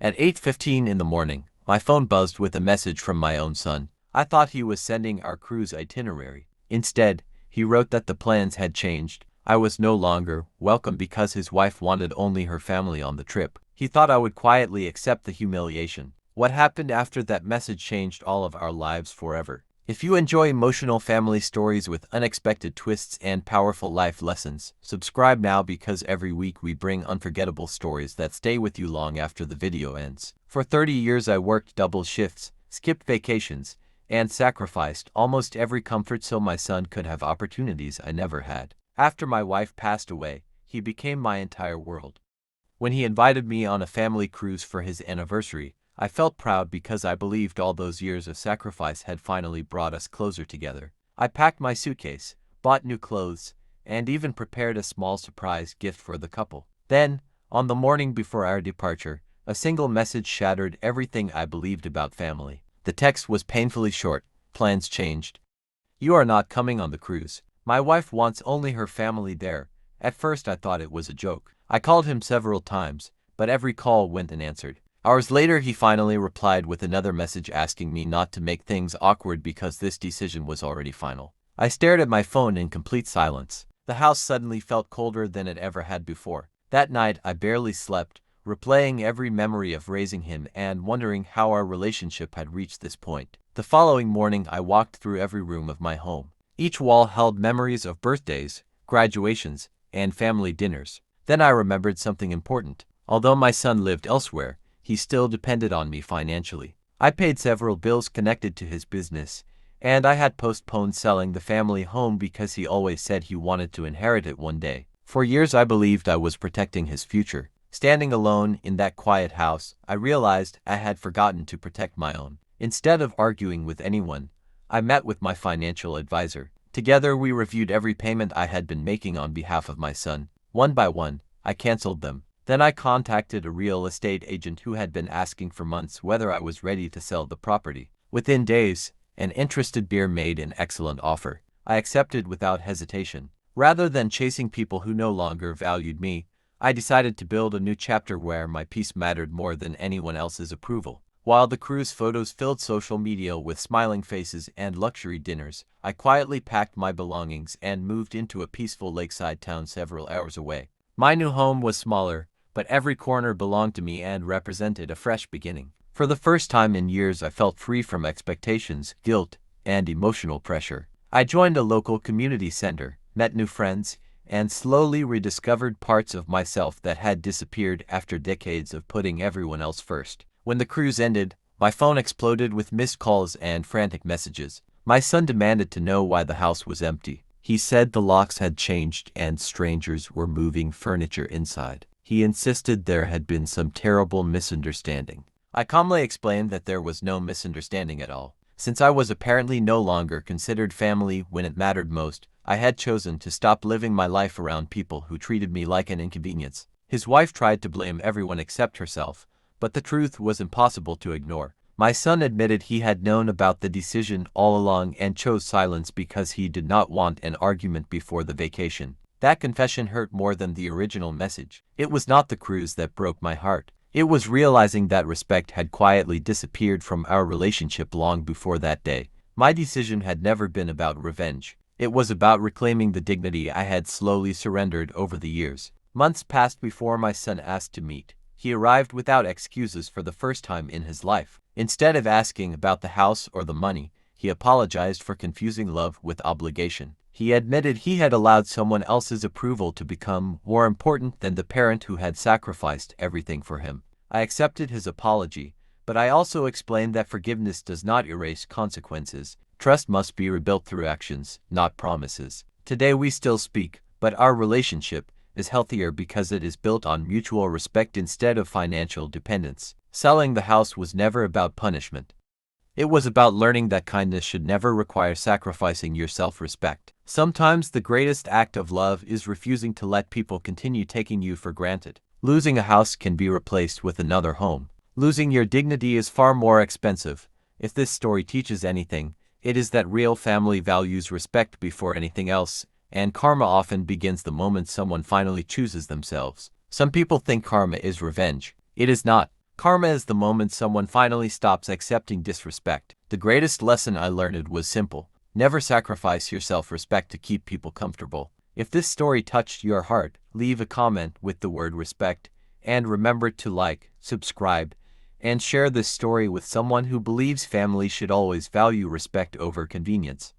At 8:15 in the morning, my phone buzzed with a message from my own son. I thought he was sending our cruise itinerary. Instead, he wrote that the plans had changed. I was no longer welcome because his wife wanted only her family on the trip. He thought I would quietly accept the humiliation. What happened after that message changed all of our lives forever. If you enjoy emotional family stories with unexpected twists and powerful life lessons, subscribe now because every week we bring unforgettable stories that stay with you long after the video ends. For 30 years I worked double shifts, skipped vacations, and sacrificed almost every comfort so my son could have opportunities I never had. After my wife passed away, he became my entire world. When he invited me on a family cruise for his anniversary, I felt proud because I believed all those years of sacrifice had finally brought us closer together. I packed my suitcase, bought new clothes, and even prepared a small surprise gift for the couple. Then, on the morning before our departure, a single message shattered everything I believed about family. The text was painfully short. Plans changed. You are not coming on the cruise. My wife wants only her family there. At first I thought it was a joke. I called him several times, but every call went unanswered. Hours later he finally replied with another message asking me not to make things awkward because this decision was already final. I stared at my phone in complete silence. The house suddenly felt colder than it ever had before. That night I barely slept, replaying every memory of raising him and wondering how our relationship had reached this point. The following morning I walked through every room of my home. Each wall held memories of birthdays, graduations, and family dinners. Then I remembered something important. Although my son lived elsewhere, he still depended on me financially. I paid several bills connected to his business, and I had postponed selling the family home because he always said he wanted to inherit it one day. For years I believed I was protecting his future. Standing alone in that quiet house, I realized I had forgotten to protect my own. Instead of arguing with anyone, I met with my financial advisor. Together we reviewed every payment I had been making on behalf of my son. One by one, I canceled them. Then I contacted a real estate agent who had been asking for months whether I was ready to sell the property. Within days, an interested buyer made an excellent offer. I accepted without hesitation. Rather than chasing people who no longer valued me, I decided to build a new chapter where my peace mattered more than anyone else's approval. While the cruise photos filled social media with smiling faces and luxury dinners, I quietly packed my belongings and moved into a peaceful lakeside town several hours away. My new home was smaller, but every corner belonged to me and represented a fresh beginning. For the first time in years I felt free from expectations, guilt, and emotional pressure. I joined a local community center, met new friends, and slowly rediscovered parts of myself that had disappeared after decades of putting everyone else first. When the cruise ended, my phone exploded with missed calls and frantic messages. My son demanded to know why the house was empty. He said the locks had changed and strangers were moving furniture inside. He insisted there had been some terrible misunderstanding. I calmly explained that there was no misunderstanding at all. Since I was apparently no longer considered family when it mattered most, I had chosen to stop living my life around people who treated me like an inconvenience. His wife tried to blame everyone except herself, but the truth was impossible to ignore. My son admitted he had known about the decision all along and chose silence because he did not want an argument before the vacation. That confession hurt more than the original message. It was not the cruise that broke my heart. It was realizing that respect had quietly disappeared from our relationship long before that day. My decision had never been about revenge. It was about reclaiming the dignity I had slowly surrendered over the years. Months passed before my son asked to meet. He arrived without excuses for the first time in his life. Instead of asking about the house or the money, he apologized for confusing love with obligation. He admitted he had allowed someone else's approval to become more important than the parent who had sacrificed everything for him. I accepted his apology, but I also explained that forgiveness does not erase consequences. Trust must be rebuilt through actions, not promises. Today we still speak, but our relationship is healthier because it is built on mutual respect instead of financial dependence. Selling the house was never about punishment. It was about learning that kindness should never require sacrificing your self-respect. Sometimes the greatest act of love is refusing to let people continue taking you for granted. Losing a house can be replaced with another home. Losing your dignity is far more expensive. If this story teaches anything, it is that real family values respect before anything else, and karma often begins the moment someone finally chooses themselves. Some people think karma is revenge. It is not. Karma is the moment someone finally stops accepting disrespect. The greatest lesson I learned was simple. Never sacrifice your self-respect to keep people comfortable. If this story touched your heart, leave a comment with the word respect, and remember to like, subscribe, and share this story with someone who believes family should always value respect over convenience.